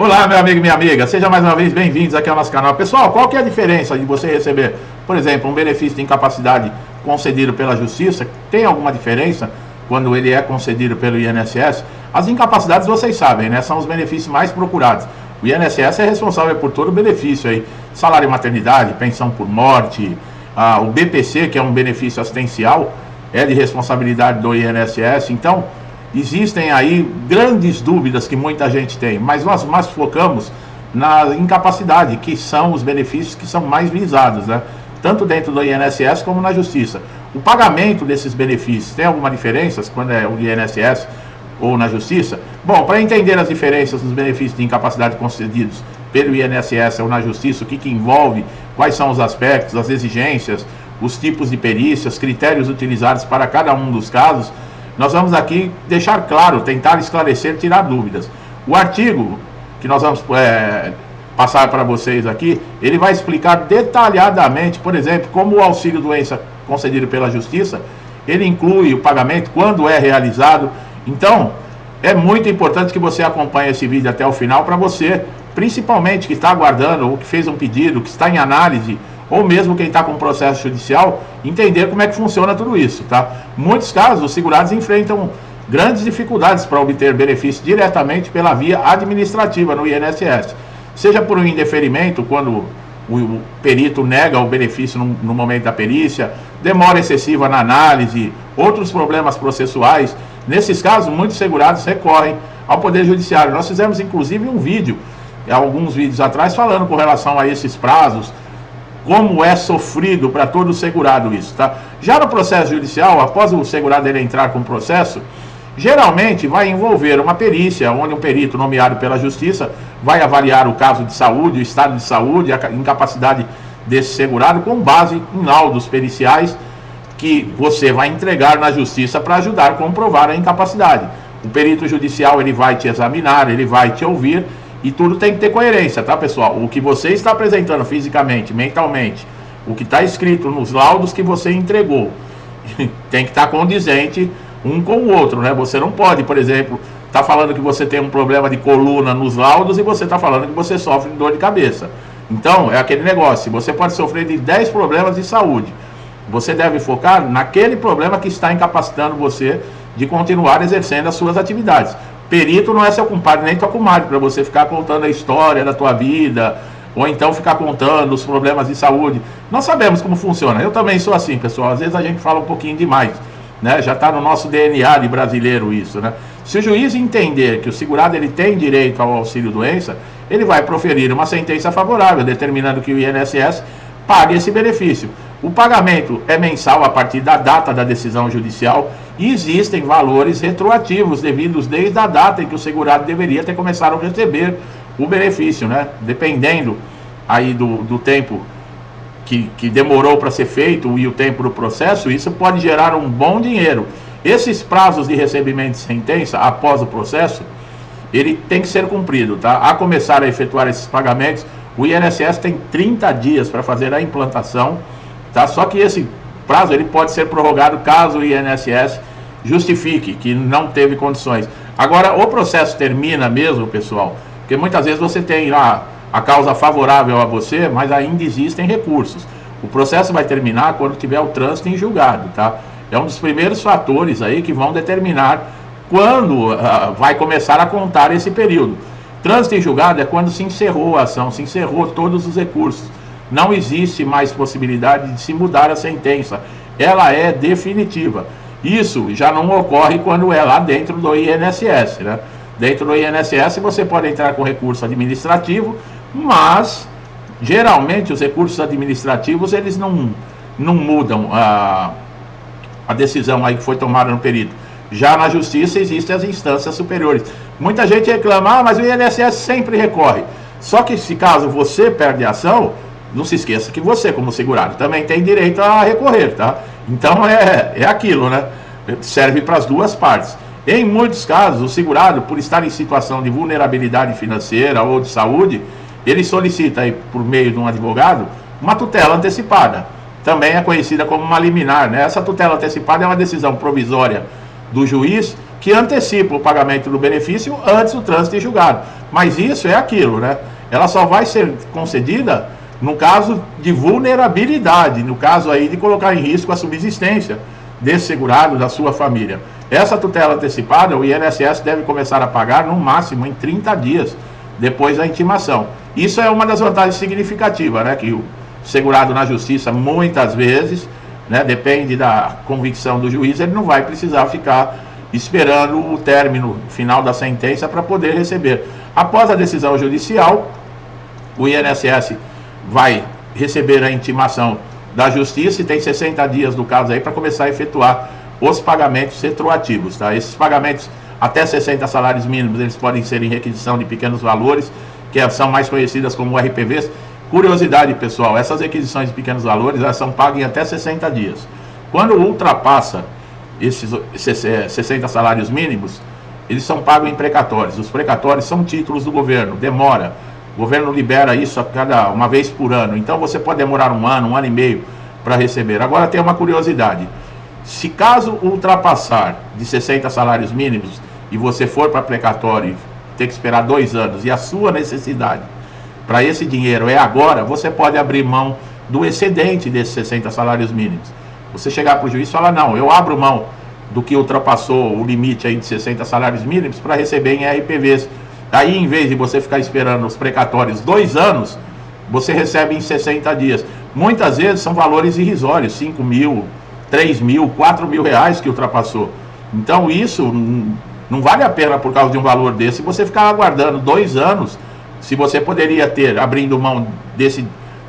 Olá, meu amigo e minha amiga, seja mais uma vez bem-vindos aqui ao nosso canal. Pessoal, qual que é a diferença de você receber, por exemplo, um benefício de incapacidade concedido pela Justiça? Tem alguma diferença quando ele é concedido pelo INSS? As incapacidades, vocês sabem, né? São os benefícios mais procurados. O INSS é responsável por todo o benefício aí, salário maternidade, pensão por morte, o BPC, que é um benefício assistencial, é de responsabilidade do INSS. Então, existem aí grandes dúvidas que muita gente tem, mas nós mais focamos na incapacidade, que são os benefícios que são mais visados, né? Tanto dentro do INSS como na Justiça. O pagamento desses benefícios tem alguma diferença quando é o INSS ou na Justiça? Bom, para entender as diferenças dos benefícios de incapacidade concedidos pelo INSS ou na Justiça, o que envolve, quais são os aspectos, as exigências, os tipos de perícias, critérios utilizados para cada um dos casos, nós vamos aqui deixar claro, tentar esclarecer, tirar dúvidas. O artigo que nós vamos passar para vocês aqui, ele vai explicar detalhadamente, por exemplo, como o auxílio-doença concedido pela Justiça, ele inclui o pagamento, quando é realizado. Então, é muito importante que você acompanhe esse vídeo até o final, para você, principalmente que está aguardando, ou que fez um pedido, que está em análise, ou mesmo quem está com processo judicial, entender como é que funciona tudo isso, tá? Muitos casos, os segurados enfrentam grandes dificuldades para obter benefício diretamente pela via administrativa no INSS. Seja por um indeferimento, quando o perito nega o benefício no momento da perícia, demora excessiva na análise, outros problemas processuais. Nesses casos, muitos segurados recorrem ao Poder Judiciário. Nós fizemos, inclusive, um vídeo, alguns vídeos atrás, falando com relação a esses prazos, como é sofrido para todo segurado isso, tá? Já no processo judicial, após o segurado ele entrar com o processo, geralmente vai envolver uma perícia, onde um perito nomeado pela Justiça vai avaliar o caso de saúde, o estado de saúde, a incapacidade desse segurado, com base em laudos periciais que você vai entregar na Justiça para ajudar a comprovar a incapacidade. O perito judicial ele vai te examinar, ele vai te ouvir, e tudo tem que ter coerência, tá, pessoal? O que você está apresentando fisicamente, mentalmente, o que está escrito nos laudos que você entregou, tem que estar condizente um com o outro, né? Você não pode, por exemplo, estar falando que você tem um problema de coluna nos laudos e você está falando que você sofre de dor de cabeça. Então, é aquele negócio, você pode sofrer de 10 problemas de saúde. Você deve focar naquele problema que está incapacitando você de continuar exercendo as suas atividades. Perito não é seu compadre nem tua comadre para você ficar contando a história da tua vida, ou então ficar contando os problemas de saúde. Nós sabemos como funciona. Eu também sou assim, pessoal. Às vezes a gente fala um pouquinho demais, né? Já está no nosso DNA de brasileiro isso, né? Se o juiz entender que o segurado ele tem direito ao auxílio-doença, ele vai proferir uma sentença favorável, determinando que o INSS pague esse benefício. O pagamento é mensal a partir da data da decisão judicial e existem valores retroativos devidos desde a data em que o segurado deveria ter começado a receber o benefício, né? Dependendo aí do tempo que demorou para ser feito e o tempo do processo, isso pode gerar um bom dinheiro. Esses prazos de recebimento de sentença após o processo, ele tem que ser cumprido, tá? A começar a efetuar esses pagamentos, o INSS tem 30 dias para fazer a implantação, tá? Só que esse prazo ele pode ser prorrogado caso o INSS justifique que não teve condições. Agora, o processo termina mesmo, pessoal, porque muitas vezes você tem lá a causa favorável a você, mas ainda existem recursos. O processo vai terminar quando tiver o trânsito em julgado, tá? É um dos primeiros fatores aí que vão determinar quando vai começar a contar esse período. Trânsito em julgado é quando se encerrou a ação, se encerrou todos os recursos. Não existe mais possibilidade de se mudar a sentença. Ela é definitiva. Isso já não ocorre quando é lá dentro do INSS, né? Dentro do INSS você pode entrar com recurso administrativo, mas geralmente os recursos administrativos eles não mudam a decisão aí que foi tomada no perito. Já na Justiça existem as instâncias superiores. Muita gente reclama, mas o INSS sempre recorre. Só que se caso você perde a ação, não se esqueça que você, como segurado, também tem direito a recorrer, tá? Então é aquilo, né? Serve para as duas partes. Em muitos casos, o segurado, por estar em situação de vulnerabilidade financeira ou de saúde, ele solicita aí, por meio de um advogado, uma tutela antecipada. Também é conhecida como uma liminar, né? Essa tutela antecipada é uma decisão provisória do juiz que antecipa o pagamento do benefício antes do trânsito em julgado. Mas isso é aquilo, né? Ela só vai ser concedida no caso de vulnerabilidade, no caso aí de colocar em risco a subsistência desse segurado, da sua família. Essa tutela antecipada, o INSS deve começar a pagar no máximo em 30 dias depois da intimação. Isso é uma das vantagens significativas, né? Que o segurado na justiça, muitas vezes, né, depende da convicção do juiz, ele não vai precisar ficar esperando o término final da sentença para poder receber. Após a decisão judicial, o INSS vai receber a intimação da justiça e tem 60 dias no caso aí para começar a efetuar os pagamentos retroativos, tá? Esses pagamentos até 60 salários mínimos, eles podem ser em requisição de pequenos valores, que são mais conhecidas como RPVs. Curiosidade, pessoal, essas requisições de pequenos valores, elas são pagas em até 60 dias. Quando ultrapassa esses 60 salários mínimos, eles são pagos em precatórios. Os precatórios são títulos do governo, demora. O governo libera isso uma vez por ano. Então você pode demorar um ano e meio para receber. Agora tem uma curiosidade. Se caso ultrapassar de 60 salários mínimos e você for para precatório e ter que esperar 2 anos e a sua necessidade para esse dinheiro é agora, você pode abrir mão do excedente desses 60 salários mínimos. Você chegar para o juiz e falar, não, eu abro mão do que ultrapassou o limite aí de 60 salários mínimos para receber em RPVs. Aí, em vez de você ficar esperando os precatórios 2 anos, você recebe em 60 dias. Muitas vezes são valores irrisórios, 5 mil, 3 mil, 4 mil reais que ultrapassou. Então isso não vale a pena por causa de um valor desse, você ficar aguardando 2 anos, se você poderia ter, abrindo mão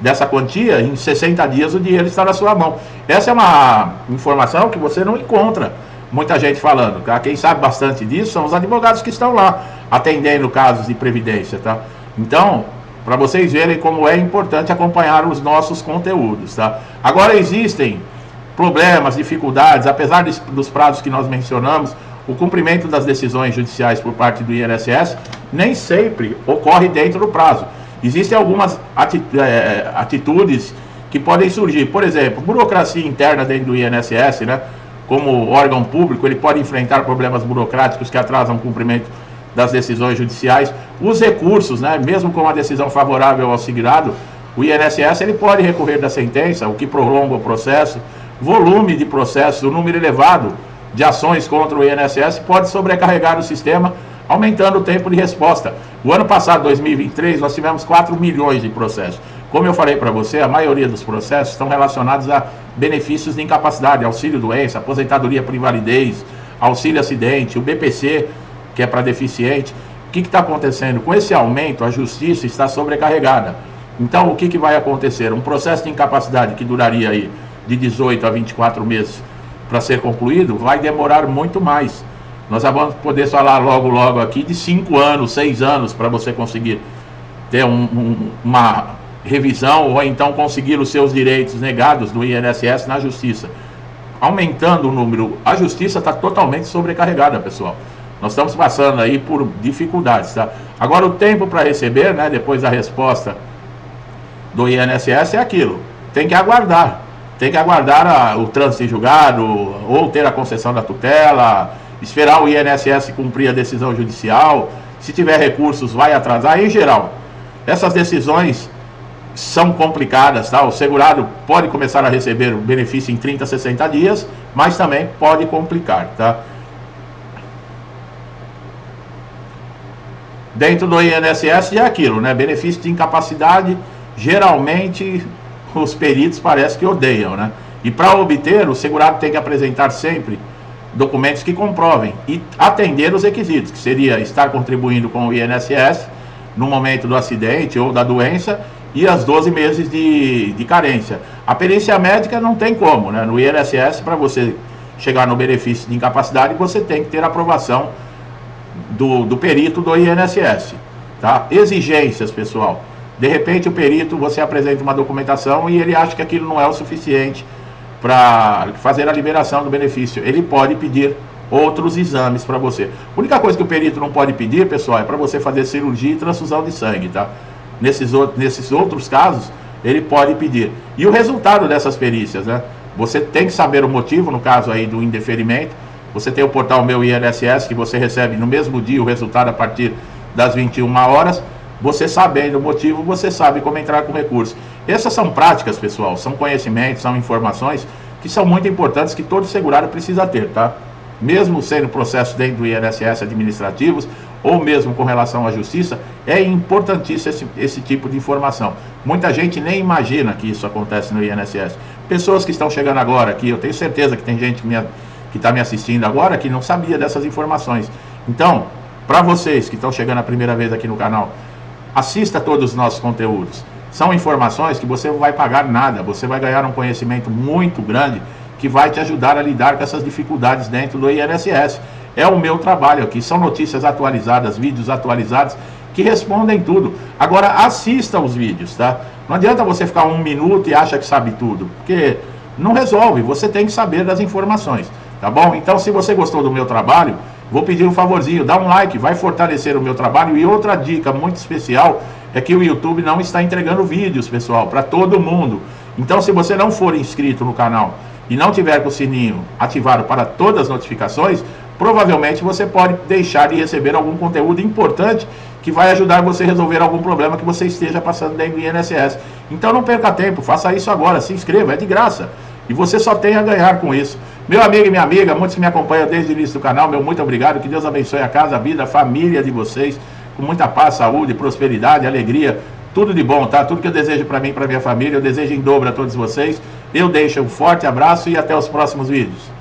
dessa quantia, em 60 dias o dinheiro está na sua mão. Essa é uma informação que você não encontra muita gente falando, tá? Quem sabe bastante disso são os advogados que estão lá atendendo casos de previdência, tá? Então, para vocês verem como é importante acompanhar os nossos conteúdos, tá? Agora existem problemas, dificuldades, apesar dos prazos que nós mencionamos, o cumprimento das decisões judiciais por parte do INSS nem sempre ocorre dentro do prazo. Existem algumas atitudes que podem surgir, por exemplo, burocracia interna dentro do INSS, né? Como órgão público, ele pode enfrentar problemas burocráticos que atrasam o cumprimento das decisões judiciais. Os recursos, né? Mesmo com uma decisão favorável ao segurado, o INSS ele pode recorrer da sentença, o que prolonga o processo. Volume de processo, o número elevado de ações contra o INSS pode sobrecarregar o sistema, aumentando o tempo de resposta. O ano passado, 2023, nós tivemos 4 milhões de processos. Como eu falei para você, a maioria dos processos estão relacionados a benefícios de incapacidade, auxílio-doença, aposentadoria por invalidez, auxílio-acidente, o BPC, que é para deficiente. O que está acontecendo? Com esse aumento, a justiça está sobrecarregada. Então, o que vai acontecer? Um processo de incapacidade que duraria aí de 18 a 24 meses para ser concluído, vai demorar muito mais. Nós vamos poder falar logo aqui de 5 anos, 6 anos para você conseguir ter uma revisão ou então conseguir os seus direitos negados do INSS na justiça. Aumentando o número, a justiça está totalmente sobrecarregada, pessoal. Nós estamos passando aí por dificuldades, tá? Agora o tempo para receber, né, depois da resposta do INSS é aquilo, tem que aguardar. Tem que aguardar o trânsito em julgado, ou ter a concessão da tutela, esperar o INSS cumprir a decisão judicial. Se tiver recursos, vai atrasar. Em geral, essas decisões são complicadas, tá? O segurado pode começar a receber o benefício em 30, 60 dias, mas também pode complicar, tá? Dentro do INSS é aquilo, né? Benefício de incapacidade, geralmente os peritos parece que odeiam, né? E para obter, o segurado tem que apresentar sempre documentos que comprovem e atender os requisitos, que seria estar contribuindo com o INSS no momento do acidente ou da doença e as 12 meses de carência. A perícia médica não tem como, né? No INSS, para você chegar no benefício de incapacidade, você tem que ter a aprovação do perito do INSS, tá? Exigências, pessoal. De repente o perito, você apresenta uma documentação e ele acha que aquilo não é o suficiente para fazer a liberação do benefício. Ele pode pedir outros exames para você. A única coisa que o perito não pode pedir, pessoal, é para você fazer cirurgia e transfusão de sangue, tá? Nesses outros casos, ele pode pedir. E o resultado dessas perícias, né? Você tem que saber o motivo, no caso aí do indeferimento, Você tem o portal Meu INSS, que você recebe no mesmo dia o resultado a partir das 21 horas. Você sabendo o motivo, você sabe como entrar com recurso. Essas são práticas, pessoal, são conhecimentos, são informações que são muito importantes, que todo segurado precisa ter, tá? Mesmo sendo processo dentro do INSS administrativos, ou mesmo com relação à justiça, é importantíssimo esse tipo de informação. Muita gente nem imagina que isso acontece no INSS. Pessoas que estão chegando agora aqui, eu tenho certeza que tem gente que está me assistindo agora que não sabia dessas informações. Então, para vocês que estão chegando a primeira vez aqui no canal, assista todos os nossos conteúdos. São informações que você não vai pagar nada, você vai ganhar um conhecimento muito grande que vai te ajudar a lidar com essas dificuldades dentro do INSS. É o meu trabalho aqui, são notícias atualizadas, vídeos atualizados que respondem tudo. Agora assista os vídeos, tá? Não adianta você ficar 1 minuto e acha que sabe tudo, porque não resolve, você tem que saber das informações, tá bom? Então, se você gostou do meu trabalho, vou pedir um favorzinho, dá um like, vai fortalecer o meu trabalho. E outra dica muito especial é que o YouTube não está entregando vídeos, pessoal, para todo mundo. Então, se você não for inscrito no canal e não tiver com o sininho ativado para todas as notificações, provavelmente você pode deixar de receber algum conteúdo importante que vai ajudar você a resolver algum problema que você esteja passando dentro do INSS. Então não perca tempo, faça isso agora, se inscreva, é de graça. E você só tem a ganhar com isso. Meu amigo e minha amiga, muitos que me acompanham desde o início do canal, meu muito obrigado, que Deus abençoe a casa, a vida, a família de vocês, com muita paz, saúde, prosperidade, alegria, tudo de bom, tá? Tudo que eu desejo para mim e para minha família, eu desejo em dobro a todos vocês. Eu deixo um forte abraço e até os próximos vídeos.